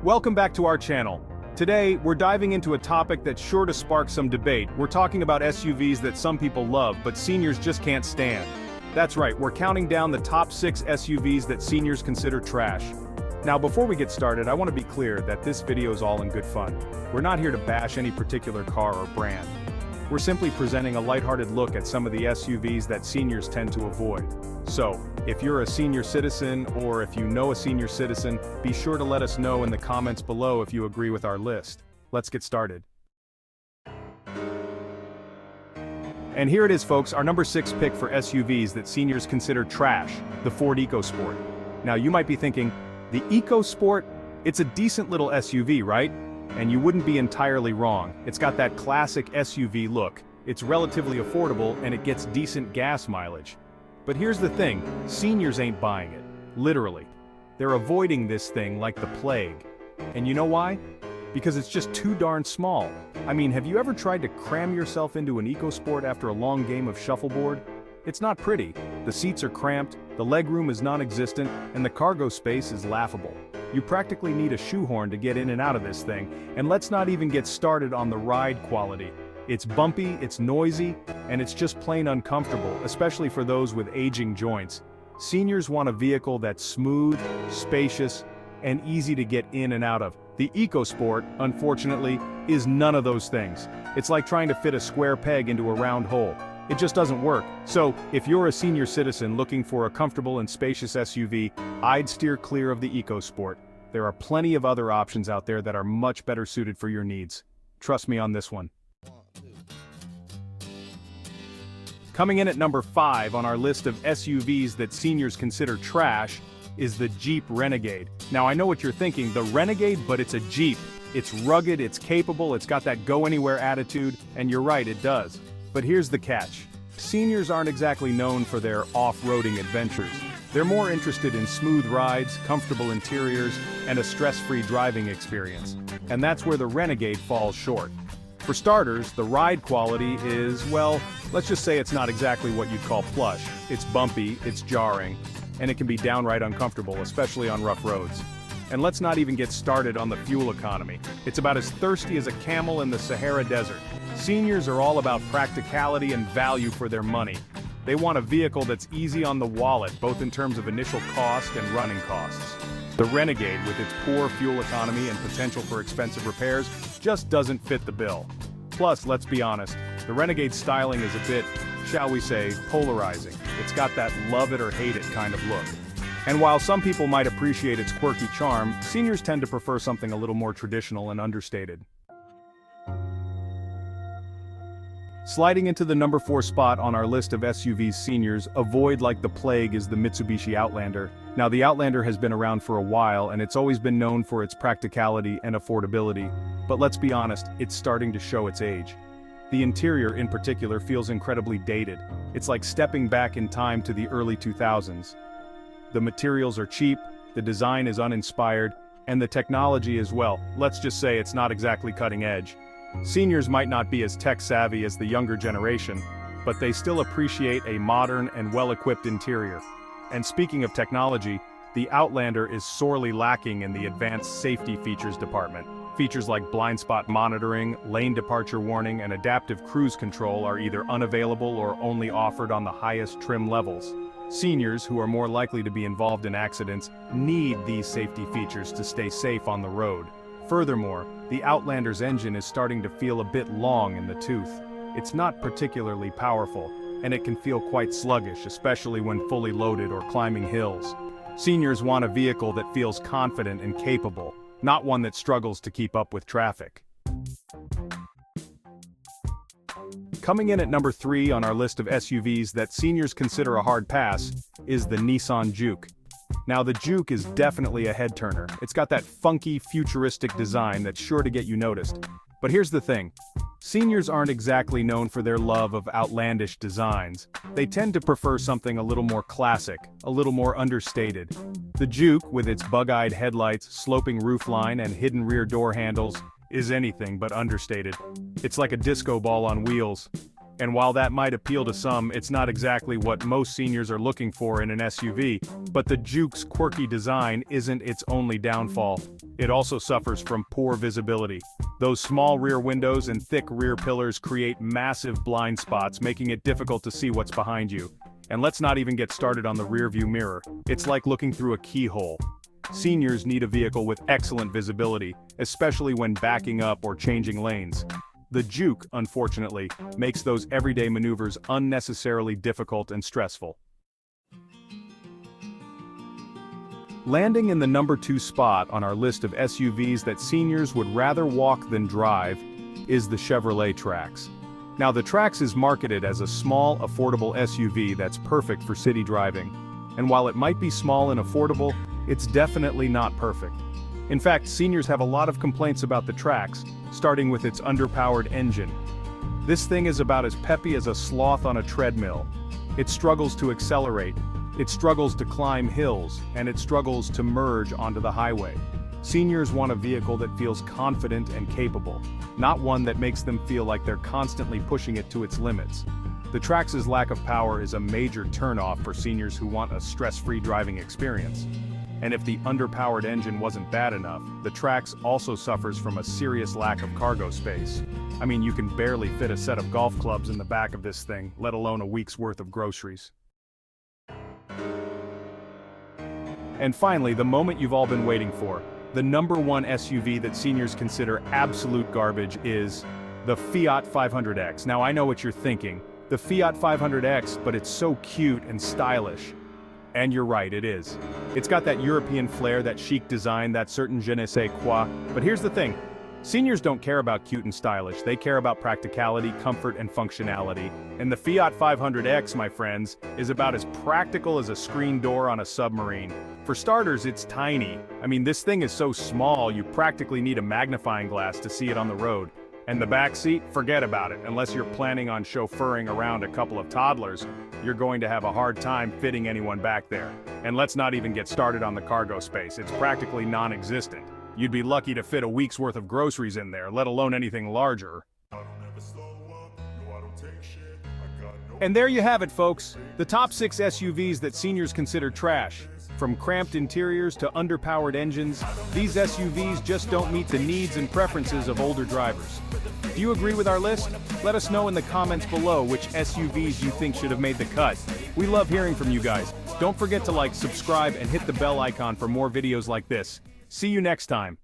Welcome back to our channel. Today, we're diving into a topic that's sure to spark some debate. We're talking about SUVs that some people love, but seniors just can't stand. That's right, we're counting down the top 6 SUVs that seniors consider trash. Now, before we get started, I want to be clear that this video is all in good fun. We're not here to bash any particular car or brand. We're simply presenting a lighthearted look at some of the SUVs that seniors tend to avoid. So, if you're a senior citizen or if you know a senior citizen, be sure to let us know in the comments below if you agree with our list. Let's get started. And here it is, folks, our number 6 pick for SUVs that seniors consider trash, the Ford EcoSport. Now you might be thinking, the EcoSport? It's a decent little SUV, right? And you wouldn't be entirely wrong. It's got that classic SUV look. It's relatively affordable and it gets decent gas mileage. But here's the thing, seniors ain't buying it. Literally. They're avoiding this thing like the plague. And you know why? Because it's just too darn small. I mean, have you ever tried to cram yourself into an EcoSport after a long game of shuffleboard? It's not pretty. The seats are cramped, the legroom is non-existent, and the cargo space is laughable. You practically need a shoehorn to get in and out of this thing, and let's not even get started on the ride quality. It's bumpy, it's noisy, and it's just plain uncomfortable, especially for those with aging joints. Seniors want a vehicle that's smooth, spacious, and easy to get in and out of. The EcoSport, unfortunately, is none of those things. It's like trying to fit a square peg into a round hole. It just doesn't work. So, if you're a senior citizen looking for a comfortable and spacious SUV, I'd steer clear of the EcoSport. There are plenty of other options out there that are much better suited for your needs. Trust me on this one. Coming in at number 5 on our list of SUVs that seniors consider trash is the Jeep Renegade. Now I know what you're thinking, the Renegade, but it's a Jeep. It's rugged, it's capable, it's got that go-anywhere attitude, and you're right, it does. But here's the catch. Seniors aren't exactly known for their off-roading adventures. They're more interested in smooth rides, comfortable interiors, and a stress-free driving experience. And that's where the Renegade falls short. For starters, the ride quality is, well, let's just say it's not exactly what you'd call plush. It's bumpy, it's jarring, and it can be downright uncomfortable, especially on rough roads. And let's not even get started on the fuel economy. It's about as thirsty as a camel in the Sahara Desert. Seniors are all about practicality and value for their money. They want a vehicle that's easy on the wallet, both in terms of initial cost and running costs. The Renegade, with its poor fuel economy and potential for expensive repairs, just doesn't fit the bill. Plus, let's be honest, the Renegade's styling is a bit, shall we say, polarizing. It's got that love it or hate it kind of look. And while some people might appreciate its quirky charm, seniors tend to prefer something a little more traditional and understated. Sliding into the number 4 spot on our list of SUVs seniors avoid like the plague is the Mitsubishi Outlander. Now the Outlander has been around for a while and it's always been known for its practicality and affordability, but let's be honest, it's starting to show its age. The interior in particular feels incredibly dated. It's like stepping back in time to the early 2000s. The materials are cheap, the design is uninspired, and the technology as well, let's just say it's not exactly cutting edge. Seniors might not be as tech-savvy as the younger generation, but they still appreciate a modern and well-equipped interior. And speaking of technology, the Outlander is sorely lacking in the advanced safety features department. Features like blind spot monitoring, lane departure warning, and adaptive cruise control are either unavailable or only offered on the highest trim levels. Seniors, who are more likely to be involved in accidents, need these safety features to stay safe on the road. Furthermore, the Outlander's engine is starting to feel a bit long in the tooth. It's not particularly powerful, and it can feel quite sluggish, especially when fully loaded or climbing hills. Seniors want a vehicle that feels confident and capable, not one that struggles to keep up with traffic. Coming in at number 3 on our list of SUVs that seniors consider a hard pass is the Nissan Juke. Now the Juke is definitely a head-turner. It's got that funky, futuristic design that's sure to get you noticed. But here's the thing. Seniors aren't exactly known for their love of outlandish designs. They tend to prefer something a little more classic, a little more understated. The Juke, with its bug-eyed headlights, sloping roofline, and hidden rear door handles, is anything but understated. It's like a disco ball on wheels. And while that might appeal to some, it's not exactly what most seniors are looking for in an SUV, but the Juke's quirky design isn't its only downfall. It also suffers from poor visibility. Those small rear windows and thick rear pillars create massive blind spots, making it difficult to see what's behind you. And let's not even get started on the rearview mirror. It's like looking through a keyhole. Seniors need a vehicle with excellent visibility, especially when backing up or changing lanes. The Juke, unfortunately, makes those everyday maneuvers unnecessarily difficult and stressful. Landing in the number 2 spot on our list of SUVs that seniors would rather walk than drive is the Chevrolet Trax. Now, the Trax is marketed as a small, affordable SUV that's perfect for city driving. And while it might be small and affordable, it's definitely not perfect. In fact, seniors have a lot of complaints about the Trax, starting with its underpowered engine. This thing is about as peppy as a sloth on a treadmill. It struggles to accelerate, it struggles to climb hills, and it struggles to merge onto the highway. Seniors want a vehicle that feels confident and capable, not one that makes them feel like they're constantly pushing it to its limits. The Trax's lack of power is a major turnoff for seniors who want a stress-free driving experience. And if the underpowered engine wasn't bad enough, the Trax also suffers from a serious lack of cargo space. I mean, you can barely fit a set of golf clubs in the back of this thing, let alone a week's worth of groceries. And finally, the moment you've all been waiting for, the number 1 SUV that seniors consider absolute garbage is the Fiat 500X. Now, I know what you're thinking, the Fiat 500X, but it's so cute and stylish. And you're right, it is. It's got that European flair, that chic design, that certain je ne sais quoi. But here's the thing. Seniors don't care about cute and stylish, they care about practicality, comfort, and functionality. And the Fiat 500X, my friends, is about as practical as a screen door on a submarine. For starters, it's tiny. I mean, this thing is so small, you practically need a magnifying glass to see it on the road. And the back seat, forget about it. Unless you're planning on chauffeuring around a couple of toddlers, you're going to have a hard time fitting anyone back there. And let's not even get started on the cargo space. It's practically non-existent. You'd be lucky to fit a week's worth of groceries in there, let alone anything larger. And there you have it, folks. The top 6 SUVs that seniors consider trash. From cramped interiors to underpowered engines, these SUVs just don't meet the needs and preferences of older drivers. Do you agree with our list? Let us know in the comments below which SUVs you think should have made the cut. We love hearing from you guys. Don't forget to like, subscribe, and hit the bell icon for more videos like this. See you next time.